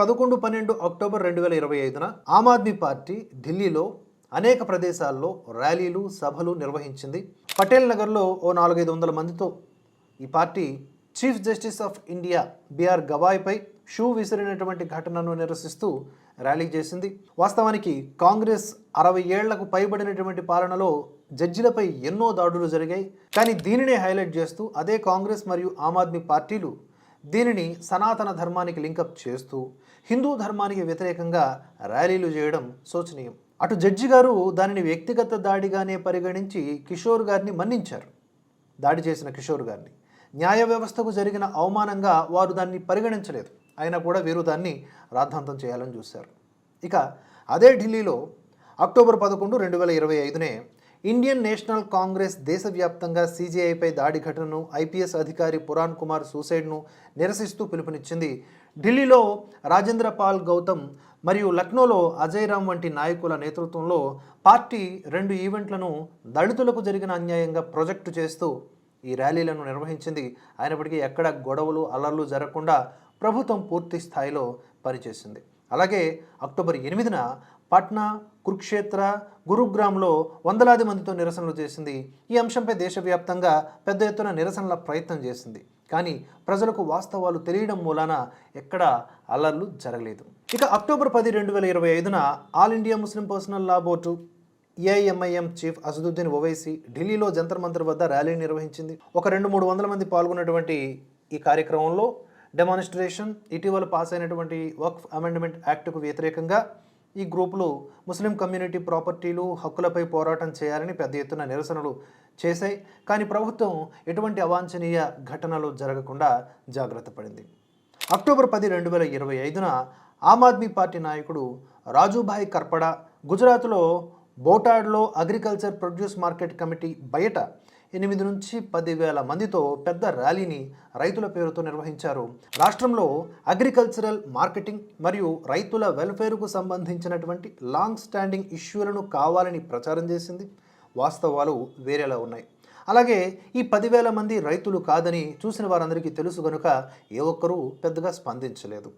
11-12 October 2025న Aam Aadmi party ఢిల్లీలో అనేక ప్రదేశాల్లో ర్యాలీలు సభలు నిర్వహించింది. పటేల్ నగర్లో ఓ 400-500 మందితో ఈ party chief justice of India B గవాయ్పై షూ విసిరినటువంటి ఘటనను నిరసిస్తూ ర్యాలీ చేసింది. వాస్తవానికి కాంగ్రెస్ 60 ఏళ్లకు పైబడినటువంటి పాలనలో జడ్జిలపై ఎన్నో దాడులు జరిగాయి. కానీ దీనినే హైలైట్ చేస్తూ అదే కాంగ్రెస్ మరియు ఆమ్ ఆద్మీ పార్టీలు దీనిని సనాతన ధర్మానికి లింకప్ చేస్తూ హిందూ ధర్మానికి వ్యతిరేకంగా ర్యాలీలు చేయడం శోచనీయం. అటు జడ్జి గారు దానిని వ్యక్తిగత దాడిగానే పరిగణించి కిషోర్ గారిని మన్నించారు. దాడి చేసిన కిషోర్ గారిని న్యాయ వ్యవస్థకు జరిగిన అవమానంగా వారు దాన్ని పరిగణించలేదు. అయినా కూడా వీరు దాన్ని రాద్ధాంతం చేయాలని చూశారు. ఇక అదే ఢిల్లీలో అక్టోబర్ 11, 2025నే ఇండియన్ నేషనల్ కాంగ్రెస్ దేశవ్యాప్తంగా సీజేఐపై దాడి ఘటనను, ఐపీఎస్ అధికారి పురాణ్ కుమార్ సూసైడ్ను నిరసిస్తూ పిలుపునిచ్చింది. ఢిల్లీలో రాజేంద్ర పాల్ గౌతమ్ మరియు లక్నోలో అజయ్ రామ్ వంటి నాయకుల నేతృత్వంలో పార్టీ 2 ఈవెంట్లను దళితులకు జరిగిన అన్యాయంగా ప్రొజెక్టు చేస్తూ ఈ ర్యాలీలను నిర్వహించింది. అయినప్పటికీ ఎక్కడ గొడవలు అల్లర్లు జరగకుండా ప్రభుత్వం పూర్తి స్థాయిలో పనిచేసింది. అలాగే అక్టోబర్ 8న పాట్నా, కురుక్షేత్ర, గురుగ్రామ్లో వందలాది మందితో నిరసనలు చేసింది. ఈ అంశంపై దేశవ్యాప్తంగా పెద్ద ఎత్తున నిరసనల ప్రయత్నం చేసింది. కానీ ప్రజలకు వాస్తవాలు తెలియడం మూలాన ఎక్కడా అల్లర్లు జరగలేదు. ఇక అక్టోబర్ 10, 2025న all India Muslim personal law board AIMIM chief Asaduddin Owaisi ఢిల్లీలో జంతర్ మంతర్ వద్ద ర్యాలీ నిర్వహించింది. ఒక 200-300 మంది పాల్గొన్నటువంటి ఈ కార్యక్రమంలో డెమాన్స్ట్రేషన్, ఇటీవల పాస్ అయినటువంటి వక్ఫ్ అమెండ్మెంట్ యాక్ట్కు వ్యతిరేకంగా ఈ గ్రూపులు ముస్లిం కమ్యూనిటీ ప్రాపర్టీలు హక్కులపై పోరాటం చేయాలని పెద్ద ఎత్తున నిరసనలు చేశాయి. కానీ ప్రభుత్వం ఎటువంటి అవాంఛనీయ ఘటనలు జరగకుండా జాగ్రత్త పడింది. అక్టోబర్ 10, 2025న ఆమ్ ఆద్మీ పార్టీ నాయకుడు రాజుభాయ్ కర్పడా గుజరాత్లో బోటాడ్లో అగ్రికల్చర్ ప్రొడ్యూస్ మార్కెట్ కమిటీ బయట 8 నుంచి 10,000 మందితో పెద్ద ర్యాలీని రైతుల పేరుతో నిర్వహించారు. రాష్ట్రంలో అగ్రికల్చరల్ మార్కెటింగ్ మరియు రైతుల వెల్ఫేర్కు సంబంధించినటువంటి లాంగ్ స్టాండింగ్ ఇష్యూలను కావాలని ప్రచారం చేసింది. వాస్తవాలు వేరేలా ఉన్నాయి. అలాగే ఈ 10,000 మంది రైతులు కాదని చూసిన వారందరికీ తెలుసు కనుక ఏ ఒక్కరూ పెద్దగా స్పందించలేదు.